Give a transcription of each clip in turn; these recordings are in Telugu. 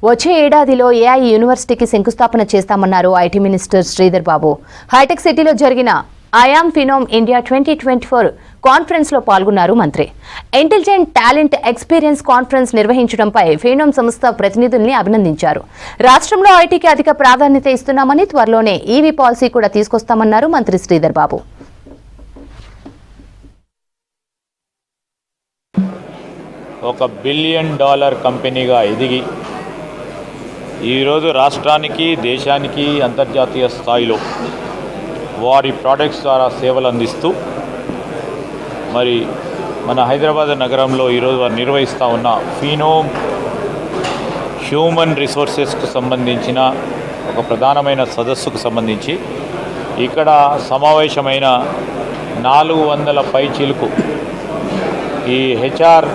వచ్చే ఏడాదిలో ఏఐ యూనివర్సిటీకి శంకుస్థాపన చేస్తామన్నారు ఐటీ మినిస్టర్ శ్రీధర్ బాబు. హైటెక్ సిటీలో జరిగిన ఐఆమ్ ఫినోమ్ ఇండియా 2024 కాన్ఫరెన్స్ లో పాల్గొన్నారు మంత్రి. ఇంటెలిజెంట్ టాలెంట్ ఎక్స్పీరియన్స్ కాన్ఫరెన్స్ నిర్వహించడంపై ఫినోమ్ సంస్థ ప్రతినిధుల్ని అభినందించారు. రాష్ట్రంలో ఐటీకి అధిక ప్రాధాన్యత ఇస్తున్నామని, త్వరలోనే ఈవీ పాలసీ కూడా తీసుకొస్తామన్నారు మంత్రి శ్రీధర్ బాబు. ఒక $1 బిలియన్ కంపెనీగా ఎదిగి ఈరోజు రాష్ట్రానికి, దేశానికి అంతర్జాతీయ స్థాయిలో వారి ప్రోడక్ట్స్ ద్వారా సేవలు అందిస్తూ మరి మన హైదరాబాద్ నగరంలో ఈరోజు వారు నిర్వహిస్తూ ఉన్న ఫినోమ్ హ్యూమన్ రిసోర్సెస్కు సంబంధించిన ఒక ప్రధానమైన సదస్సుకు సంబంధించి ఇక్కడ సమావేశమైన 400 పైచిలుకు ఈ హెచ్ఆర్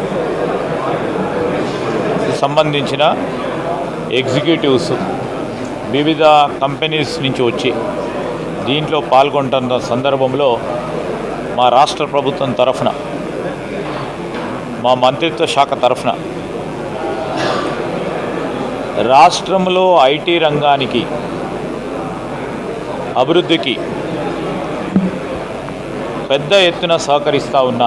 సంబంధించిన ఎగ్జిక్యూటివ్స్ వివిధ కంపెనీస్ నుంచి వచ్చి దీంట్లో పాల్గొంటున్న సందర్భంలో మా రాష్ట్ర ప్రభుత్వం తరఫున, మా మంత్రిత్వ శాఖ తరఫున రాష్ట్రంలో ఐటీ రంగానికి అభివృద్ధికి పెద్ద ఎత్తున సహకరిస్తూ ఉన్న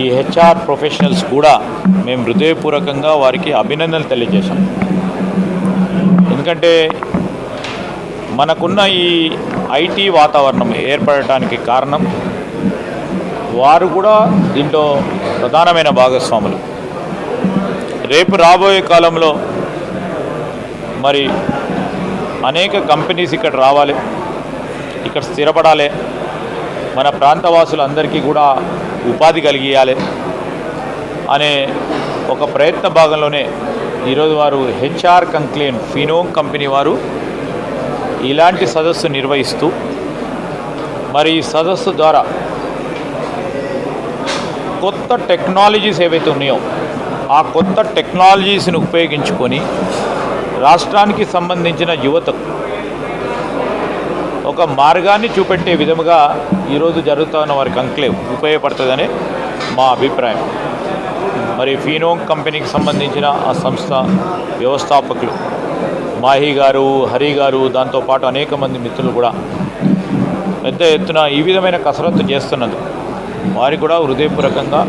ఈ హెచ్ఆర్ ప్రొఫెషనల్స్ కూడా మేము హృదయపూర్వకంగా వారికి అభినందనలు తెలియజేశాం. ఎందుకంటే మనకున్న ఈ ఐటీ వాతావరణం ఏర్పడటానికి కారణం వారు కూడా దీంట్లో ప్రధానమైన భాగస్వాములు. రేపు రాబోయే కాలంలో మరి అనేక కంపెనీస్ ఇక్కడ రావాలి, ఇక్కడ స్థిరపడాలి, మన ప్రాంతవాసులందరికీ కూడా ఉపాధి కలిగియాలి అనే ఒక ప్రయత్న భాగంలోనే ఈరోజు వారు హెచ్ఆర్ కంక్లేన్ ఫినోమ్ కంపెనీ వారు ఇలాంటి సదస్సు నిర్వహిస్తూ మరి ఈ సదస్సు ద్వారా కొత్త టెక్నాలజీస్ ఏవైతే ఉన్నాయో ఆ కొత్త టెక్నాలజీస్ని ఉపయోగించుకొని రాష్ట్రానికి సంబంధించిన యువతకు ఒక మార్గాన్ని చూపెట్టే విధముగా ఈరోజు జరుగుతున్న వారి కంక్లేవ్ ఉపయోగపడుతుందని మా అభిప్రాయం. మరి ఫినోమ్ కంపెనీకి సంబంధించిన ఆ సంస్థ వ్యవస్థాపకులు మాహి గారు, హరి గారు, దాంతోపాటు అనేక మంది మిత్రులు కూడా పెద్ద ఎత్తున ఈ విధమైన కసరత్తు చేస్తున్నందుకు వారికి కూడా హృదయపూర్వకంగా